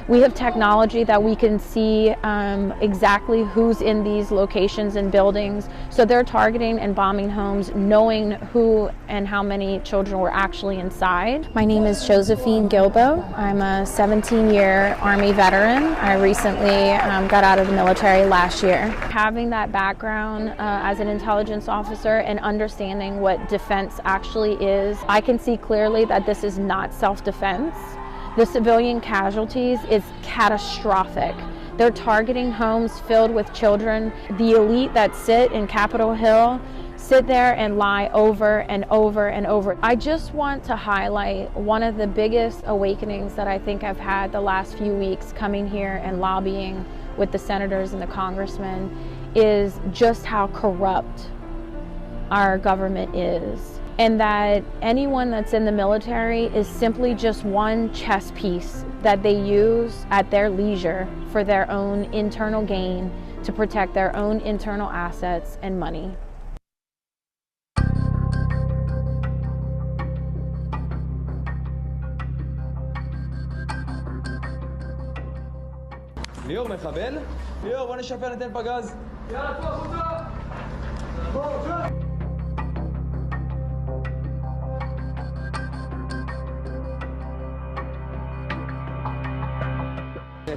We have technology that we can see exactly who's in these locations and buildings. So they're targeting and bombing homes knowing who and how many children were actually inside. My name is Josephine Gilbo. I'm a 17-year Army veteran. I recently got out of the military last year. Having that background as an intelligence officer and understanding what defense actually is, I can see clearly that this is not self-defense. The civilian casualties is catastrophic. They're targeting homes filled with children. The elite that sit in Capitol Hill sit there and lie over and over and over. I just want to highlight one of the biggest awakenings that I think I've had the last few weeks coming here and lobbying with the senators and the congressmen is just how corrupt our government is. And that anyone that's in the military is simply just one chess piece that they use at their leisure for their own internal gain to protect their own internal assets and money. ליאור מחבל? ליאור, בוא נשפר, ניתן פגז. יאללה, פה, חוצה! בוא,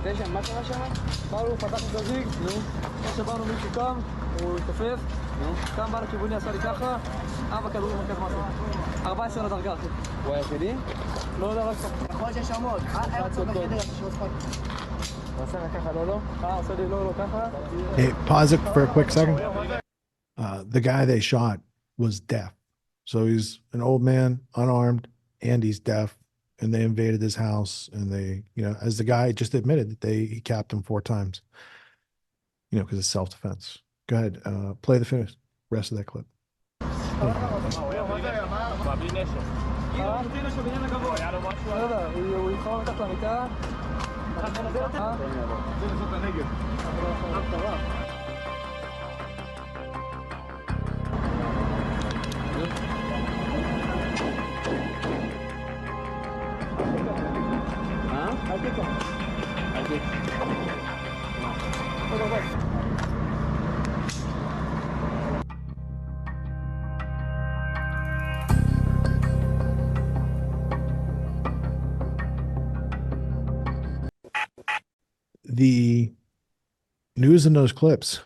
תשע, מה קרה שם? באנו, פתחנו גזיג, כמו שבאנו מישהו קם, הוא התכופף, קם בא לכיווני, עשה לי ככה, 4 כדורים מרכז מסה. 14 לדרגה. הוא היחידי? לא יודע, רק פה. יכול שיש שם עוד. היה קצת בחדר, שעוד פעם. הוא עשה לך ככה, לא? עושה לי לא ככה. Hey, pause it for a quick second. The guy they shot was deaf. So he's an old man, unarmed, and he's deaf. And they invaded his house, and they, as the guy just admitted, he capped him 4 times, because it's self-defense. Go ahead, play the rest of that clip. The news in those clips,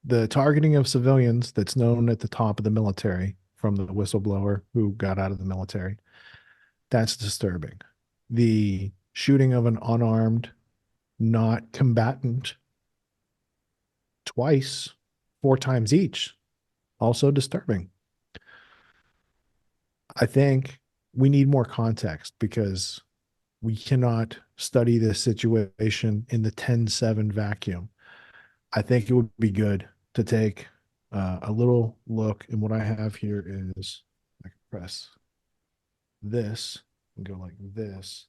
the targeting of civilians that's known at the top of the military from the whistleblower who got out of the military, that's disturbing. The shooting of an unarmed, not combatant twice, 4 times each, also disturbing. I think we need more context because we cannot study this situation in the 10-7 vacuum. I think it would be good to take a little look, and what I have here is I can press this and go like this.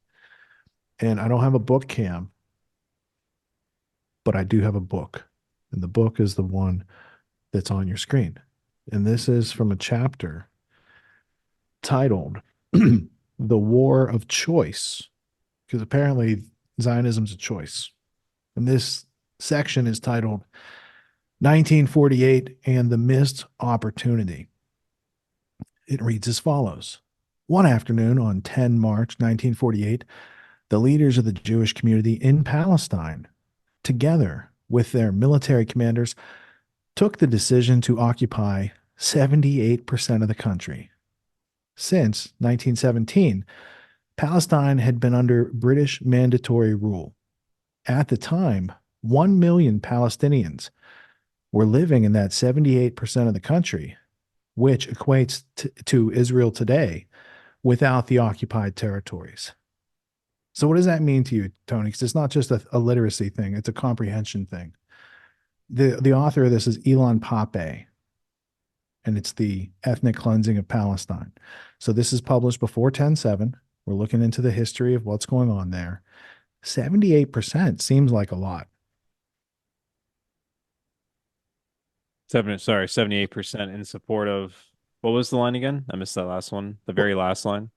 And I don't have a book cam, but I do have a book. And the book is the one that's on your screen. And this is from a chapter titled The War of Choice, because apparently Zionism's a choice. And this section is titled 1948 and the Missed Opportunity. It reads as follows. One afternoon on 10 March 1948, the leaders of the Jewish community in Palestine, together with their military commanders, took the decision to occupy 78% of the country. Since 1917, Palestine had been under British mandatory rule. At the time, 1 million Palestinians were living in that 78% of the country, which equates to Israel today without the occupied territories. So what does that mean to you, Tony? Because it's not just a literacy thing, it's a comprehension thing. The author of this is Elon Pape, and it's The Ethnic Cleansing of Palestine. So this is published before 10-7. We're looking into the history of what's going on there. 78% seems like a lot. 78% in support of, what was the line again? I missed that last one. The very last line.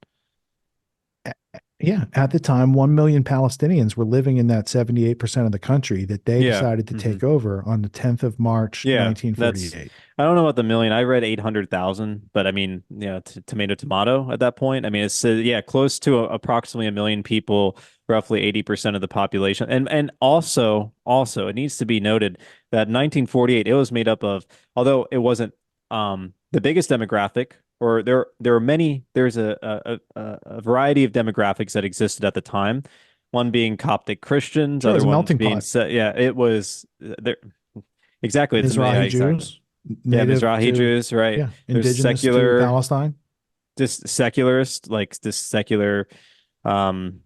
Yeah, at the time, 1 million Palestinians were living in that 78% of the country that they Yeah. decided to Hmm. take over on the 10th of March, Yeah, that's 1948. I don't know about the million. I read 800,000, but I mean, yeah, tomato tomato at that point. I mean, it's yeah, close to approximately a million people, roughly 80% of the population. And also it needs to be noted that 1948 it was made up of, although it wasn't the biggest demographic, or there are many there's a variety of demographics that existed at the time. One being Coptic Christians, Sure, it was other a ones melting being pot. yeah, it was there. Exactly. Yeah, Mizrahi exactly. Jews, Yeah, native Mizrahi to, Jews, right? yeah, There's indigenous to secular, Palestine. just secularist, like this secular um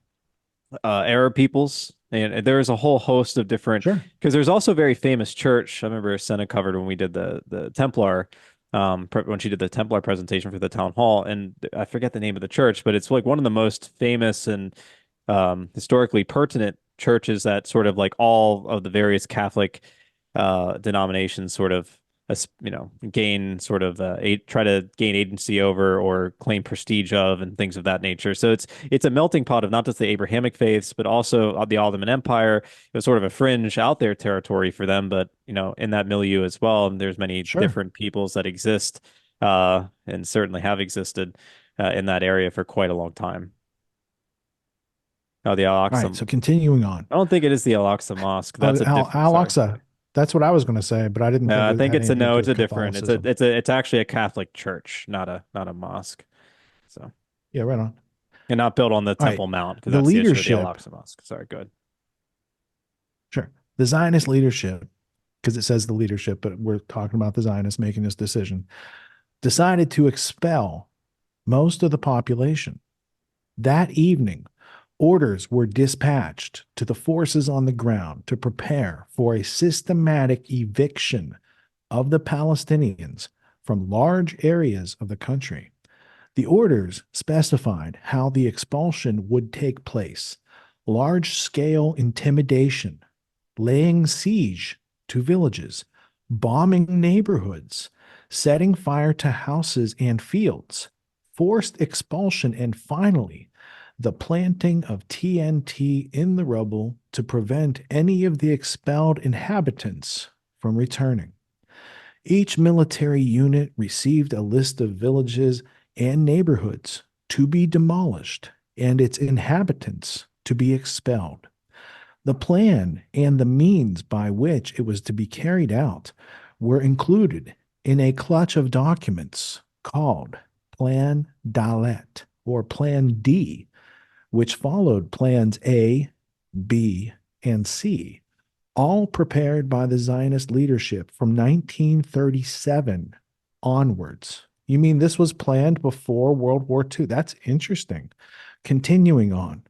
Arab peoples. And there's a whole host of different Sure. because there's also a very famous church. I remember Senna covered when we did the Templar when she did the Templar presentation for the town hall, and I forget the name of the church, but it's like one of the most famous and historically pertinent churches that sort of like all of the various Catholic denominations sort of gain sort of try to gain agency over or claim prestige of and things of that nature. So it's a melting pot of not just the Abrahamic faiths but also of the Ottoman Empire. It was sort of a fringe out there territory for them, but in that milieu as well, and there's many Sure. different peoples that exist and certainly have existed in that area for quite a long time. Oh, the All right. Al-Aqsa. So continuing on. I don't think it is the Al-Aqsa Mosque. That's a different. Sorry. Al-Aqsa. That's what I was going to say, but I didn't think I it think had it's a anything to no. do It's with a different. Catholicism. It's actually a Catholic church, not a mosque. So Yeah, right on. and not built on the All right. Temple Mount because The that's the issue with the leadership, Al-Aqsa Mosque. Sorry, good. sure. The Zionist leadership, because it says the leadership, but we're talking about the Zionists making this decision, decided to expel most of the population. That evening, orders were dispatched to the forces on the ground to prepare for a systematic eviction of the Palestinians from large areas of the country. The orders specified how the expulsion would take place: large scale intimidation, laying siege to villages, bombing neighborhoods, setting fire to houses and fields, forced expulsion, and finally, the planting of TNT in the rubble to prevent any of the expelled inhabitants from returning. Each military unit received a list of villages and neighborhoods to be demolished and its inhabitants to be expelled. The plan and the means by which it was to be carried out were included in a clutch of documents called Plan Dalet, or Plan D, which followed Plans A, B, and C, all prepared by the Zionist leadership from 1937 onwards. You mean this was planned before World War II? That's interesting. Continuing on,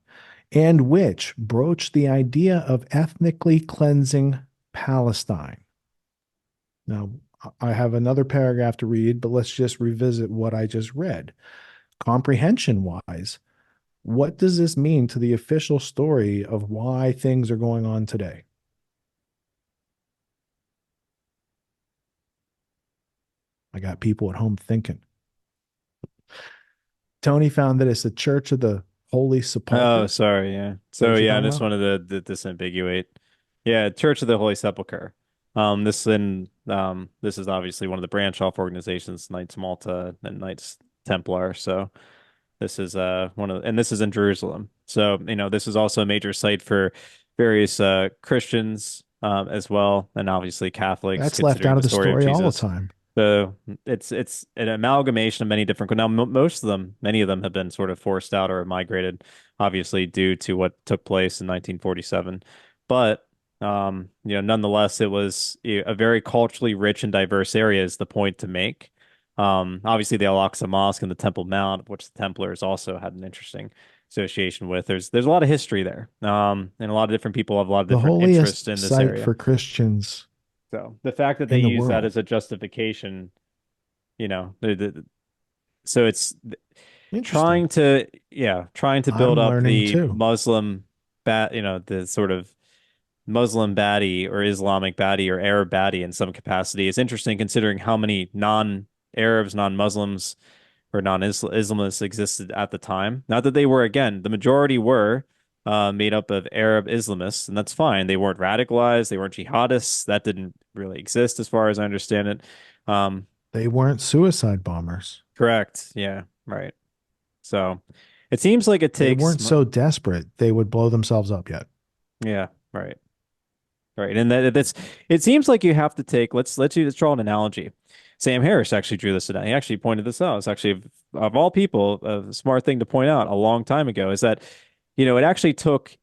and which broached the idea of ethnically cleansing Palestine. Now, I have another paragraph to read, but let's just revisit what I just read. Comprehension wise, what does this mean to the official story of why things are going on today? I got people at home thinking. Tony found that it's the Church of the Holy Oh, Sepulchre. Is sorry. Yeah. that So what you're yeah, I talking just about? wanted to disambiguate. Yeah, Church of the Holy Sepulchre. This is obviously one of the branch off organizations, Knights Malta and Knights Templar. So this is and this is in Jerusalem. So, this is also a major site for various Christians as well, and obviously Catholics, That's left considering out the of the story of story all the Jesus. time. So it's an amalgamation of many different. Now, most of them, many of them have been sort of forced out or migrated, obviously due to what took place in 1947. But nonetheless, it was a very culturally rich and diverse area. Is the point to make? Obviously, the Al-Aqsa Mosque and the Temple Mount, which the Templars also had an interesting association with. There's a lot of history there, and a lot of different people have a lot of The different interests holiest in this site area. for Christians So the fact that they in the use that world. as a justification, you know, so it's Interesting. trying to build I'm up learning the too. Muslim the sort of Muslim baddie or Islamic baddie or Arab baddie in some capacity is interesting considering how many non-Arabs, non-Muslims or non-Islamists existed at the time. Not that they were, again, the majority were made up of Arab Islamists, and that's fine. They weren't radicalized, they weren't jihadists. That didn't really exist as far as I understand it. Um, They weren't suicide bombers. correct. Yeah, right. So it seems like it They takes, weren't so desperate they would blow themselves up yet. yeah, right. Right. And that's it seems like you have to take let's draw an analogy. Sam Harris actually drew this today. He actually pointed this out. It's actually of all people, a smart thing to point out a long time ago is that, it actually took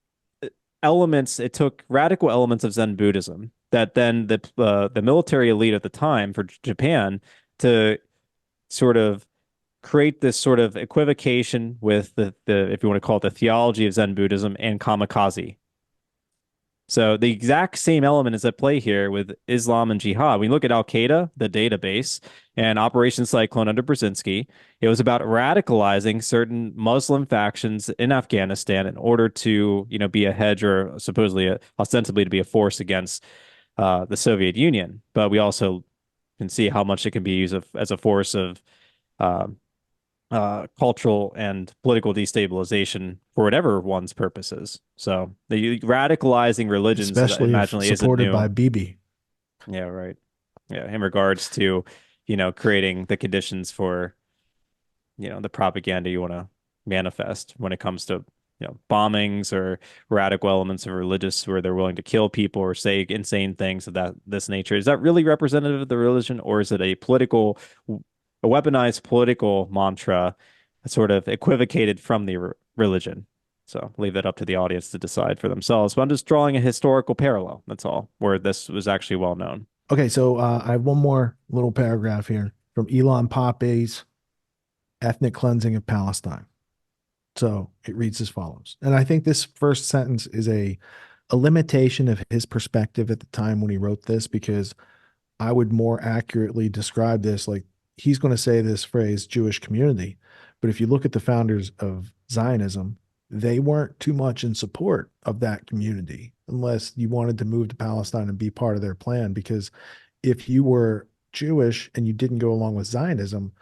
it took radical elements of Zen Buddhism that then the military elite at the time for Japan to sort of create this sort of equivocation with the if you want to call it the theology of Zen Buddhism and kamikaze. So the exact same element is at play here with Islam and jihad. When you look at Al Qaeda, the database, and Operation Cyclone under Brzezinski, it was about radicalizing certain Muslim factions in Afghanistan in order to, be a hedge or supposedly, ostensibly, to be a force against the Soviet Union. But we also can see how much it can be used as a force of uh, cultural and political destabilization for whatever one's purposes. So the radicalizing religions, Especially if imagine, isn't supported by new. Bibi. Yeah, right. Yeah, in regards to, creating the conditions for, the propaganda you want to manifest when it comes to, bombings or radical elements of religious where they're willing to kill people or say insane things of this nature. Is that really representative of the religion, or is it a weaponized political mantra sort of equivocated from the religion? So I'll leave that up to the audience to decide for themselves. But I'm just drawing a historical parallel. That's all, where this was actually well known. Okay, so I have one more little paragraph here from Elon Pape's Ethnic Cleansing of Palestine. So it reads as follows. And I think this first sentence is a limitation of his perspective at the time when he wrote this, because I would more accurately describe this like he's going to say this phrase, Jewish community. But if you look at the founders of Zionism, they weren't too much in support of that community unless you wanted to move to Palestine and be part of their plan. Because if you were Jewish and you didn't go along with Zionism,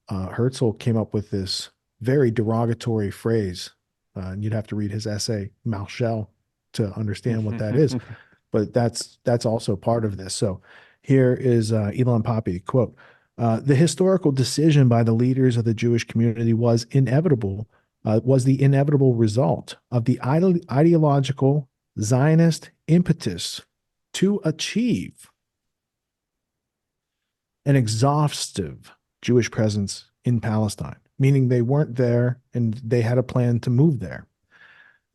Herzl came up with this very derogatory phrase. And you'd have to read his essay, Malchel, to understand what that is. But that's also part of this. So here is Elon Pape, quote, the historical decision by the leaders of the Jewish community was the inevitable result of the ideological Zionist impetus to achieve an exhaustive Jewish presence in Palestine, meaning they weren't there and they had a plan to move there.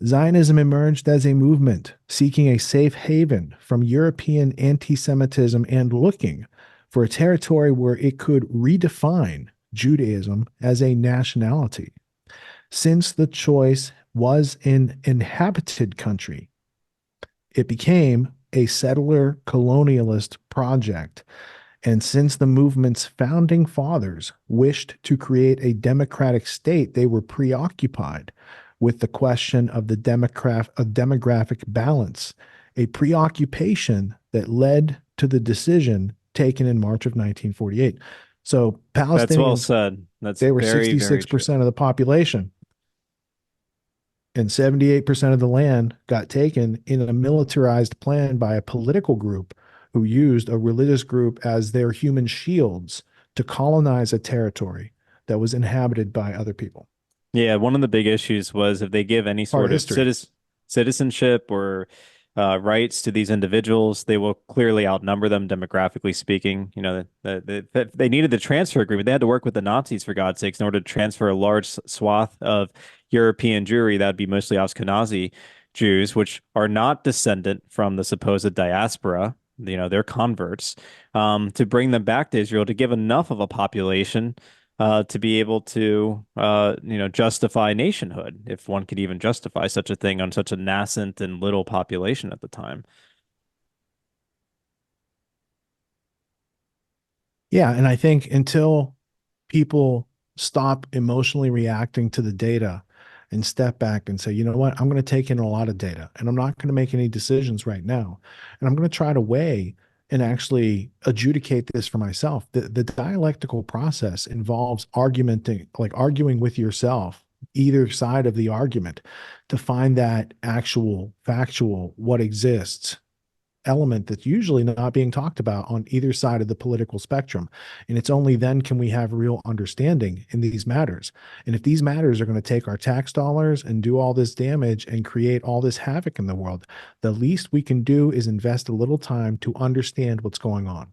Zionism emerged as a movement seeking a safe haven from European anti-Semitism and looking for a territory where it could redefine Judaism as a nationality. Since the choice was an inhabited country, it became a settler colonialist project. And since the movement's founding fathers wished to create a democratic state, they were preoccupied with the question of the demographic balance, a preoccupation that led to the decision taken in March of 1948. So Palestinians, that's well said. They were very, 66% of the population, and 78% of the land got taken in a militarized plan by a political group who used a religious group as their human shields to colonize a territory that was inhabited by other people. Yeah, one of the big issues was if they give any sort of citizenship or rights to these individuals, they will clearly outnumber them demographically speaking. They needed the transfer agreement. They had to work with the Nazis, for God's sakes, in order to transfer a large swath of European Jewry. That would be mostly Ashkenazi Jews, which are not descendant from the supposed diaspora. They're converts, to bring them back to Israel to give enough of a population to be able to, justify nationhood, if one could even justify such a thing on such a nascent and little population at the time. Yeah, and I think until people stop emotionally reacting to the data and step back and say, you know what, I'm going to take in a lot of data and I'm not going to make any decisions right now. And I'm going to try to weigh and actually adjudicate this for myself. The dialectical process involves argumenting, like arguing with yourself, either side of the argument, to find that actual factual what exists element that's usually not being talked about on either side of the political spectrum. And it's only then can we have real understanding in these matters. And if these matters are going to take our tax dollars and do all this damage and create all this havoc in the world, the least we can do is invest a little time to understand what's going on.